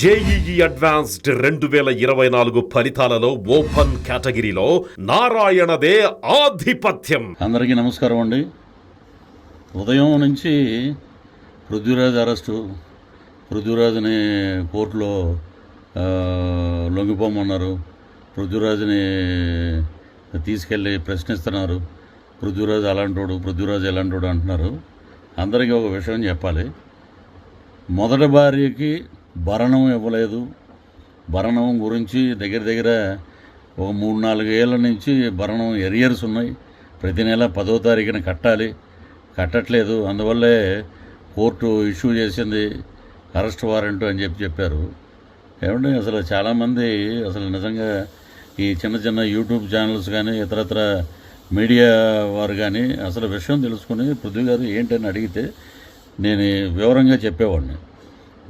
JEE advanced 2024 ఫలితాలలో open కేటగిరీలో నారాయణదే ఆధిపత్యం. అందరికీ నమస్కారం అండి. ఉదయం నుంచి పృథ్వీరాజ్ అరెస్టు, పృథ్వీరాజ్ని కోర్టులో లొంగిపోమన్నారు, పృథ్వీరాజ్ని తీసుకెళ్ళి ప్రశ్నిస్తున్నారు. పృథ్వీరాజ్ అలాంటోడు, పృథ్వీరాజ్ ఎలాంటోడు అంటున్నారు. అందరికీ ఒక విషయం చెప్పాలి. మొదటి భార్యకి భరణం ఇవ్వలేదు. భరణం గురించి దగ్గర ఒక 3-4 ఏళ్ళ నుంచి భరణం ఎరియర్స్ ఉన్నాయి. ప్రతి నెల 10వ తారీఖున కట్టాలి, కట్టట్లేదు. అందువల్లే కోర్టు ఇష్యూ చేసింది అరెస్ట్ వారెంట్ అని చెప్పారు. ఏమంటే అసలు చాలామంది అసలు నిజంగా ఈ చిన్న యూట్యూబ్ ఛానల్స్ కానీ ఇతరత్ర మీడియా వారు కానీ అసలు విషయం తెలుసుకుని పృథ్వీ గారు ఏంటని అడిగితే నేను వివరంగా చెప్పేవాడిని.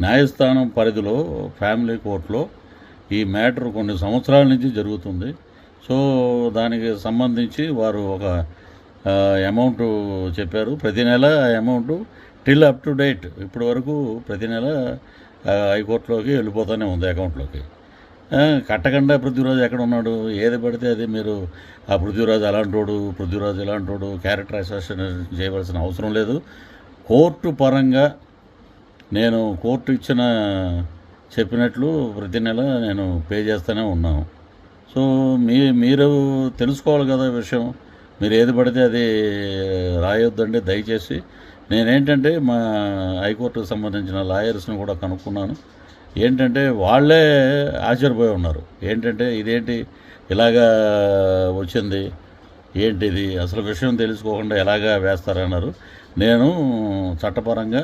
న్యాయస్థానం పరిధిలో ఫ్యామిలీ కోర్టులో ఈ మ్యాటర్ కొన్ని సంవత్సరాల నుంచి జరుగుతుంది. సో దానికి సంబంధించి వారు ఒక అమౌంట్ చెప్పారు. ప్రతి నెల amount till up to date ఇప్పటి వరకు ప్రతి నెల హైకోర్టులోకి వెళ్ళిపోతూనే ఉంది అకౌంట్లోకి. కట్టకుండా పృథ్వీరాజ్ ఎక్కడ ఉన్నాడు? ఏది పడితే అది మీరు ఆ పృథ్వీరాజ్ అలాంటోడు, పృథ్వీరాజ్ ఇలాంటోడు క్యారెక్టర్ అసోసియేషన్ చేయవలసిన అవసరం లేదు. కోర్టు పరంగా నేను కోర్టు ఇచ్చిన చెప్పినట్లు ప్రతి నెల నేను పే చేస్తూనే ఉన్నాను. సో మీరు తెలుసుకోవాలి కదా విషయం. మీరు ఏది పడితే అది రాయొద్దండి దయచేసి. నేనేంటంటే మా హైకోర్టుకు సంబంధించిన లాయర్స్ని కూడా కనుక్కున్నాను. ఏంటంటే వాళ్ళే ఆశ్చర్యపోయి ఉన్నారు. ఏంటంటే ఇదేంటి ఇలాగా వచ్చింది, ఏంటిది అసలు విషయం తెలుసుకోకుండా ఎలాగా వేస్తారన్నారు. నేను చట్టపరంగా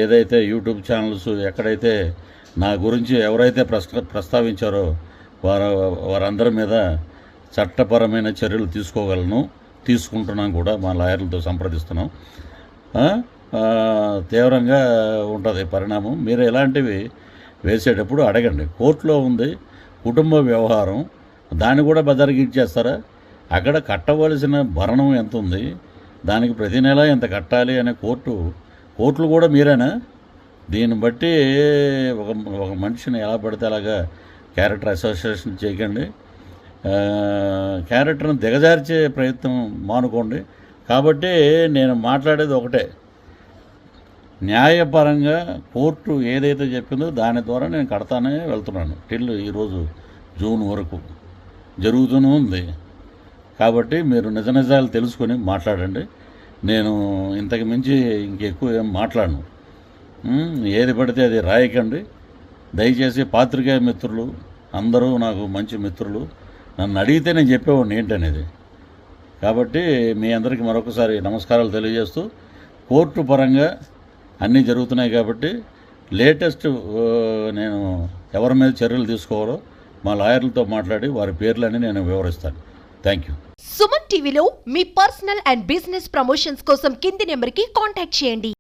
ఏదైతే యూట్యూబ్ ఛానల్స్ ఎక్కడైతే నా గురించి ఎవరైతే ప్రస్తావించారో వారందరి మీద చట్టపరమైన చర్యలు తీసుకుంటున్నాం కూడా. మా లాయర్లతో సంప్రదిస్తున్నాం. తీవ్రంగా ఉంటుంది పరిణామం. మీరు ఎలాంటివి వేసేటప్పుడు అడగండి. కోర్టులో ఉంది కుటుంబ వ్యవహారం, దాన్ని కూడా బజారుకి ఇచ్చేస్తారా? అక్కడ కట్టవలసిన భరణం ఎంత ఉంది, దానికి ప్రతి నెల ఎంత కట్టాలి అనే కోర్టులు కూడా మీరేనా? దీన్ని బట్టి ఒక మనిషిని ఎలా పడితే అలాగా క్యారెక్టర్ అసోసియేషన్ చేయకండి. క్యారెక్టర్ని దిగజార్చే ప్రయత్నం మానుకోండి. కాబట్టి నేను మాట్లాడేది ఒకటే, న్యాయపరంగా కోర్టు ఏదైతే చెప్పిందో దాని ద్వారా నేను కడతానే వెళ్తున్నాను. టిల్ ఈరోజు జూన్ వరకు జరుగుతూనే ఉంది. కాబట్టి మీరు నిజాలు తెలుసుకొని మాట్లాడండి. నేను ఇంతకు మించి ఇంకెక్కువ ఏం మాట్లాడను. ఏది పడితే అది రాయకండి దయచేసి. పాత్రికేయ మిత్రులు అందరూ నాకు మంచి మిత్రులు. నన్ను అడిగితే నేను చెప్పేవాడిని ఏంటనేది. కాబట్టి మీ అందరికీ మరొకసారి నమస్కారాలు తెలియజేస్తూ, కోర్టు పరంగా అన్నీ జరుగుతున్నాయి కాబట్టి లేటెస్ట్ నేను ఎవరి మీద చర్యలు తీసుకోవాలో మా లాయర్లతో మాట్లాడి వారి పేర్లని నేను వివరిస్తాను. Thank you. సుమన్ టీవీలో మీ పర్సనల్ అండ్ బిజినెస్ ప్రమోషన్స్ కోసం కింది నెంబర్కి కాంటాక్ట్ చేయండి.